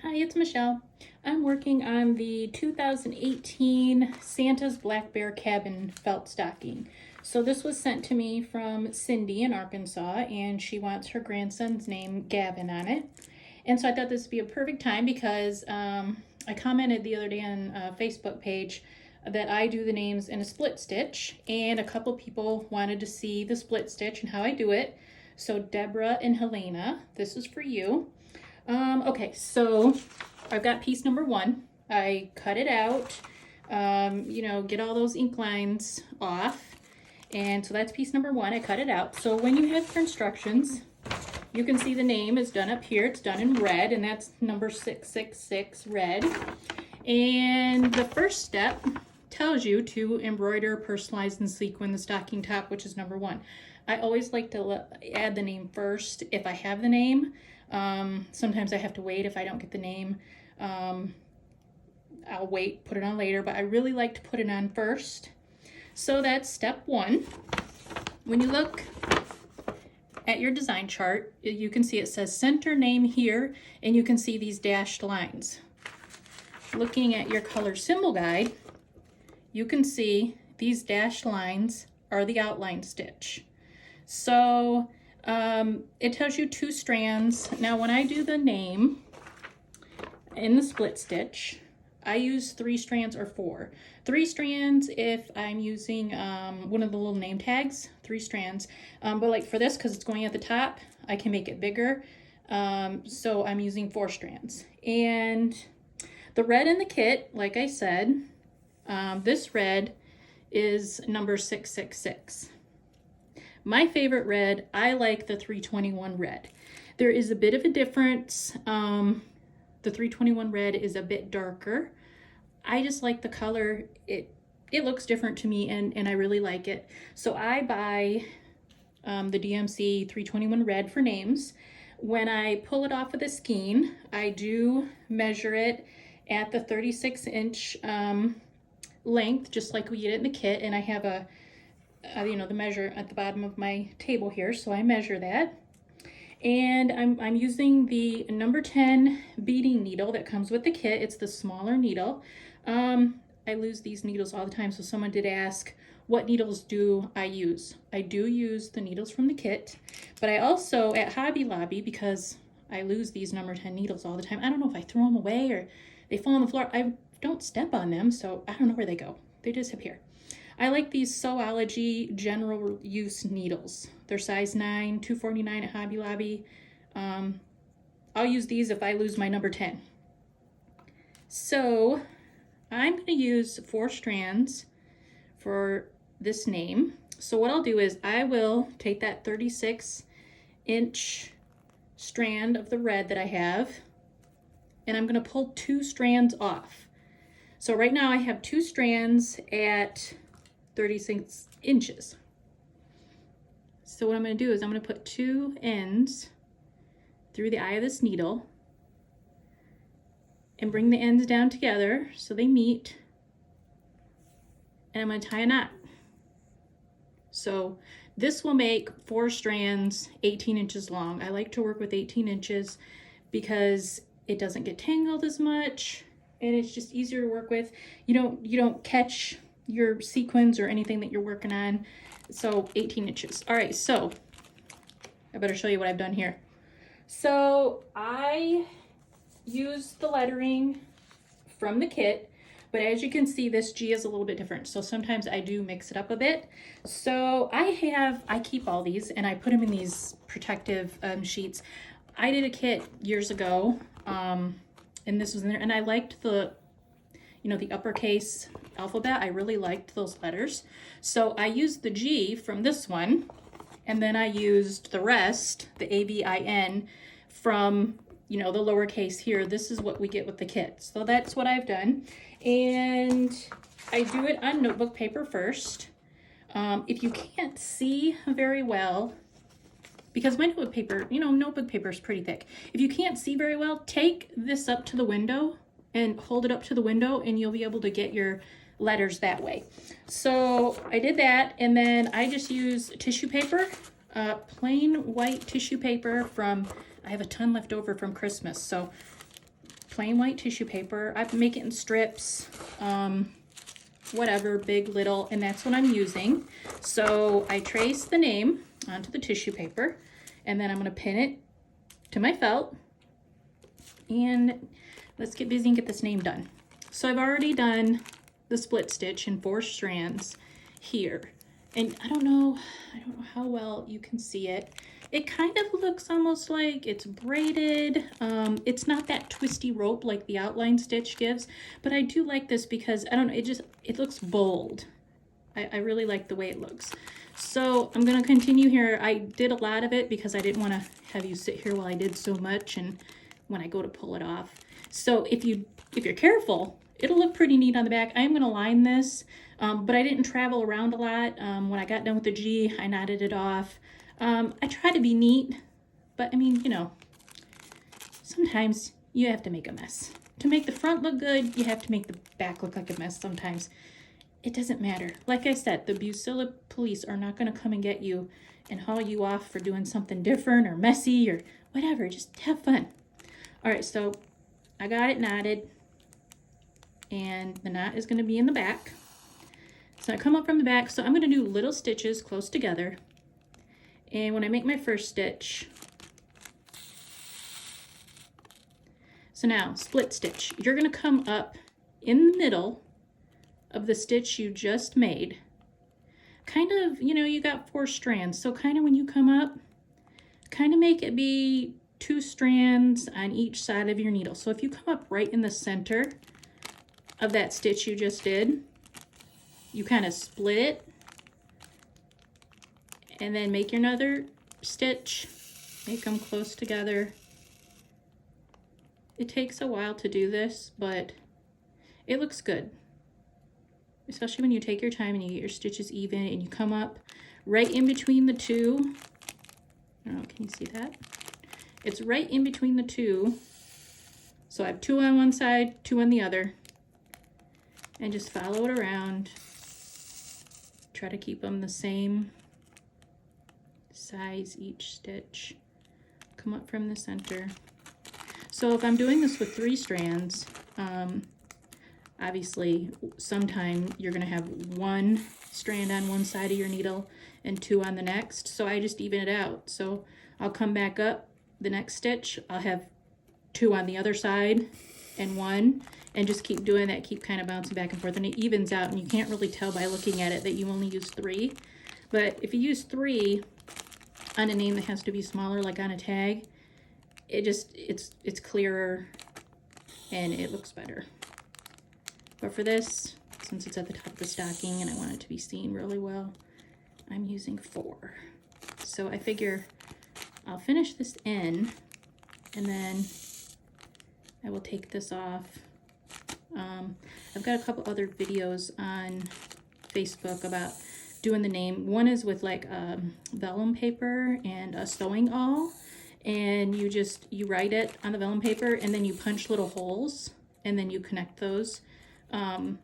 Hi, it's Michelle. I'm working on the 2018 Santa's Black Bear Cabin felt stocking. So this was sent to me from Cindy in Arkansas, and she wants her grandson's name Gavin on it. And so I thought this would be a perfect time because I commented the other day on a Facebook page that I do the names in a split stitch, and a couple people wanted to see the split stitch and how I do it. So Deborah and Helena, this is for you. Okay, so I've got piece number 1. I cut it out, get all those ink lines off. And so that's piece number 1. I cut it out. So when you have your instructions, you can see the name is done up here. It's done in red, and that's number 666 red. And the first step tells you to embroider, personalize, and sequin the stocking top, which is number 1. I always like to add the name first if I have the name. Sometimes I have to wait if I don't get the name. I'll wait, put it on later, but I really like to put it on first. So that's step 1. When you look at your design chart, you can see it says center name here, and you can see these dashed lines. Looking at your color symbol guide, you can see these dashed lines are the outline stitch. So it tells you 2 strands. Now when I do the name in the split stitch, I use 3 strands or 4. 3 strands if I'm using one of the little name tags, 3 strands. But like for this, because it's going at the top, I can make it bigger. So I'm using 4 strands. And the red in the kit, like I said, this red is number 666. My favorite red, I like the 321 red. There is a bit of a difference. The 321 red is a bit darker. I just like the color. It looks different to me, and I really like it. So I buy the DMC 321 red for names. When I pull it off of the skein, I do measure it at the 36-inch length, just like we get it in the kit, and I have the measure at the bottom of my table here, so I measure that. And I'm using the number 10 beading needle that comes with the kit. It's the smaller needle. I lose these needles all the time, so someone did ask, what needles do I use? I do use the needles from the kit, but I also, at Hobby Lobby, because I lose these number 10 needles all the time, I don't know if I throw them away or they fall on the floor. I don't step on them, so I don't know where they go. They just appear. I like these Sewology general use needles. They're size 9, $2.49 at Hobby Lobby. I'll use these if I lose my number 10. So I'm going to use 4 strands for this name. So what I'll do is I will take that 36-inch strand of the red that I have, and I'm going to pull 2 strands off. So right now I have 2 strands at 36 inches. So what I'm going to do is I'm going to put 2 ends through the eye of this needle and bring the ends down together so they meet, and I'm going to tie a knot. So this will make 4 strands 18 inches long. I like to work with 18 inches because it doesn't get tangled as much, and it's just easier to work with. You don't catch your sequins or anything that you're working on. So 18 inches. All right, so I better show you what I've done here. So I used the lettering from the kit, but as you can see, this G is a little bit different. So sometimes I do mix it up a bit. So I keep all these and I put them in these protective sheets. I did a kit years ago, and this was in there, and I liked the uppercase alphabet. I really liked those letters. So I used the G from this one, and then I used the rest, the AVIN, from, the lowercase here. This is what we get with the kit. So that's what I've done. And I do it on notebook paper first. If you can't see very well, because my notebook paper, notebook paper is pretty thick. If you can't see very well, take this up to the window and hold it up to the window, and you'll be able to get your letters that way. So I did that, and then I just used tissue paper, plain white tissue paper from, I have a ton left over from Christmas, so plain white tissue paper. I make it in strips, whatever, big, little, and that's what I'm using. So I trace the name onto the tissue paper, and then I'm going to pin it to my felt, and let's get busy and get this name done. So I've already done the split stitch in 4 strands here, and I don't know how well you can see it. It kind of looks almost like it's braided. It's not that twisty rope like the outline stitch gives, but I do like this because, I don't know, it looks bold. I really like the way it looks. So I'm gonna continue here. I did a lot of it because I didn't wanna have you sit here while I did so much and when I go to pull it off. So if you're careful, it'll look pretty neat on the back. I'm gonna line this, but I didn't travel around a lot. When I got done with the G, I knotted it off. I try to be neat, but I mean, you know, sometimes you have to make a mess. To make the front look good, you have to make the back look like a mess sometimes. It doesn't matter. Like I said, the Bucilla police are not going to come and get you and haul you off for doing something different or messy or whatever. Just have fun. All right, so I got it knotted, and the knot is going to be in the back. So I come up from the back, so I'm going to do little stitches close together. And when I make my first stitch, so now split stitch, you're going to come up in the middle of the stitch you just made. Kind of, you know, you got 4 strands, so kind of when you come up, kind of make it be 2 strands on each side of your needle. So if you come up right in the center of that stitch you just did, you kind of split it, and then make your another stitch, make them close together. It takes a while to do this, but it looks good. Especially when you take your time and you get your stitches even and you come up right in between the 2. I don't know, can you see that? It's right in between the 2. So I have 2 on one side, 2 on the other. And just follow it around. Try to keep them the same size each stitch. Come up from the center. So if I'm doing this with 3 strands, obviously sometime you're going to have 1 strand on one side of your needle and 2 on the next. So I just even it out. So I'll come back up the next stitch. I'll have 2 on the other side and 1, and just keep doing that. Keep kind of bouncing back and forth, and it evens out, and you can't really tell by looking at it that you only use 3. But if you use 3 on a name that has to be smaller, like on a tag, it's clearer and it looks better. But for this, since it's at the top of the stocking and I want it to be seen really well, I'm using 4. So I figure I'll finish this in, and then I will take this off. I've got a couple other videos on Facebook about doing the name. One is with like vellum paper and a sewing awl, and you write it on the vellum paper, and then you punch little holes, and then you connect those. You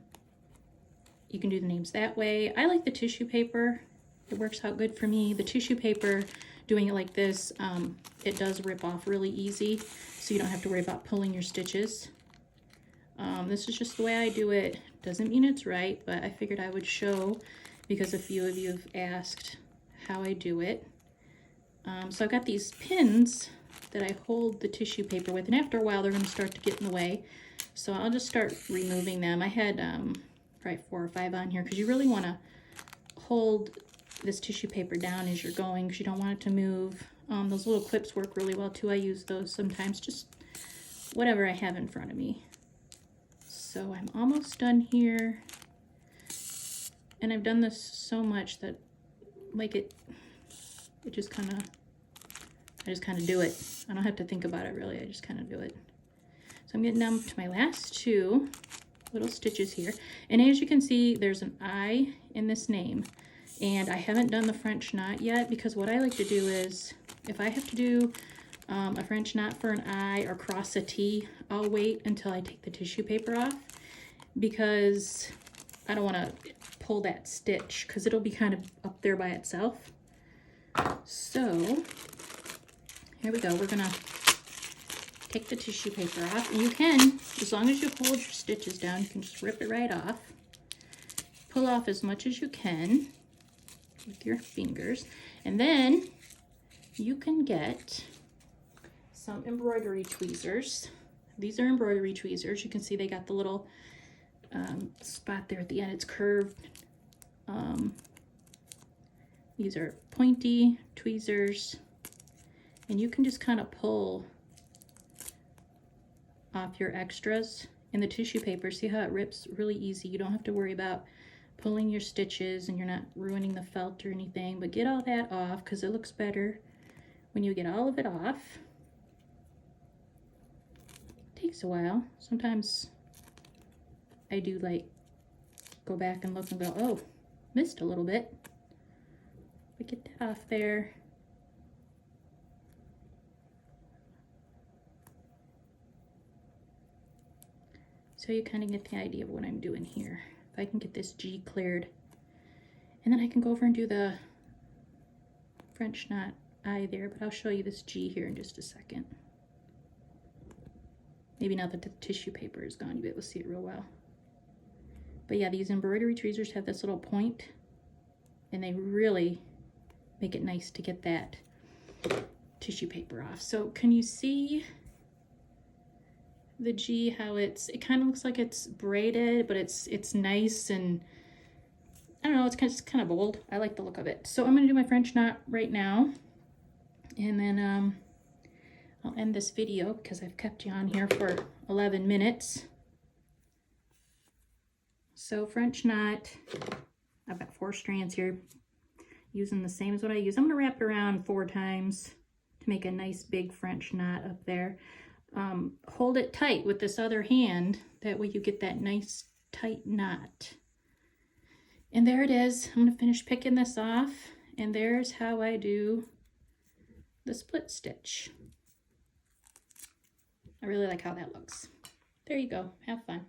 can do the names that way. I like the tissue paper. It works out good for me. The tissue paper, doing it like this, it does rip off really easy, so you don't have to worry about pulling your stitches. This is just the way I do it. Doesn't mean it's right, but I figured I would show because a few of you have asked how I do it. So I've got these pins that I hold the tissue paper with, and after a while they're going to start to get in the way. So I'll just start removing them. I had probably 4 or 5 on here because you really want to hold this tissue paper down as you're going because you don't want it to move. Those little clips work really well too. I use those sometimes, just whatever I have in front of me. So I'm almost done here. And I've done this so much that like it just kind of, I just kind of do it. I don't have to think about it really. I just kind of do it. So I'm getting down to my last 2 little stitches here. And as you can see, there's an I in this name. And I haven't done the French knot yet because what I like to do is, if I have to do a French knot for an I or cross a T, I'll wait until I take the tissue paper off because I don't want to pull that stitch because it'll be kind of up there by itself. So here we go. We're gonna take the tissue paper off, and you can, as long as you hold your stitches down, you can just rip it right off. Pull off as much as you can with your fingers, and then you can get some embroidery tweezers. These are embroidery tweezers. You can see they got the little spot there at the end. It's curved. These are pointy tweezers, and you can just kind of pull off your extras in the tissue paper. See how it rips really easy? You don't have to worry about pulling your stitches, and you're not ruining the felt or anything, but get all that off because it looks better when you get all of it off. It takes a while. Sometimes I do like go back and look and go, oh, missed a little bit. But get that off there. So you kind of get the idea of what I'm doing here. If I can get this G cleared, and then I can go over and do the French knot I there, but I'll show you this G here in just a second. Maybe now that the tissue paper is gone, you'll be able to see it real well. But yeah, these embroidery tweezers have this little point, and they really make it nice to get that tissue paper off. So can you see the G, how it kind of looks like it's braided, but it's nice, and I don't know, it's kind of bold. I like the look of it. So I'm going to do my French knot right now, and then I'll end this video because I've kept you on here for 11 minutes. So French knot, I've got 4 strands here, using the same as what I use. I'm going to wrap it around 4 times to make a nice big French knot up there. Hold it tight with this other hand, that way you get that nice tight knot. And there it is. I'm going to finish picking this off, and there's how I do the split stitch. I really like how that looks. There you go. Have fun.